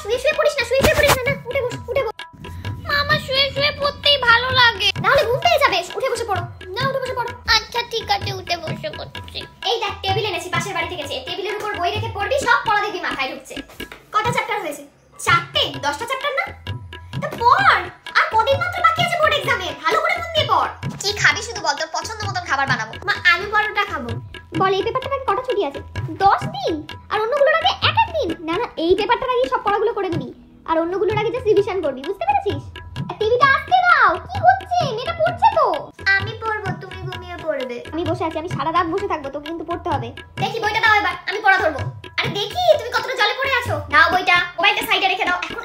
শুয়ে শুয়ে পড়িস না, শুয়ে শুয়ে পড়িস না, না উঠে বস, উঠে বস। মামা শুয়ে শুয়ে পড়তেই ভালো লাগে। তাহলে ঘুম পেয়ে যাবে, উঠে বসে পড়ো। না উঠে বসে পড়ো। আচ্ছা ঠিক আছে, উঠে বসে পড়ছি। এই দেখ টেবিল এনেছি, পাশের বাড়ি থেকে গেছে। টেবিলের উপর বই রেখে পড়বি, সব পড়া দেখবি মাথায় ঢুকছে। কটা চ্যাপ্টার হয়েছে? 4টে, 10টা চ্যাপ্টার না? তো পড়, আর কদিন মাত্র বাকি আছে বোর্ড এক্সামে, ভালো করে মন দিয়ে পড়। কি খাবি শুধু বল, তোর পছন্দ মতন খাবার বানাবো। মা আলু পরোটা খাবো। বল এই পেপারটার আগে কটা ছুটি আছে? 10 দিন। আর অন্যগুলোর আগে এক এক দিন। না না, এই পেপারটার আগে সব পড়াগুলো করে দিবি, আর অন্যগুলোর আগে জাস্ট রিভিশন করবি, বুঝতে পেরেছিস? টিভিটা আসতে দাও, কি হচ্ছে? মেয়েটা পড়ছে তো। আমি পড়বো, তুমি ঘুমিয়ে পড়বে। আমি বসে আছি, আমি সারা রাত বসে থাকবো, তোকে কিন্তু পড়তে হবে। দেখি বইটা দাও এবার, আমি পড়া ধরবো। আরে দেখি তুমি কতটা জলে পড়ে আছো। দাও বইটা, মোবাইলটা সাইডে রেখে দাও। এখন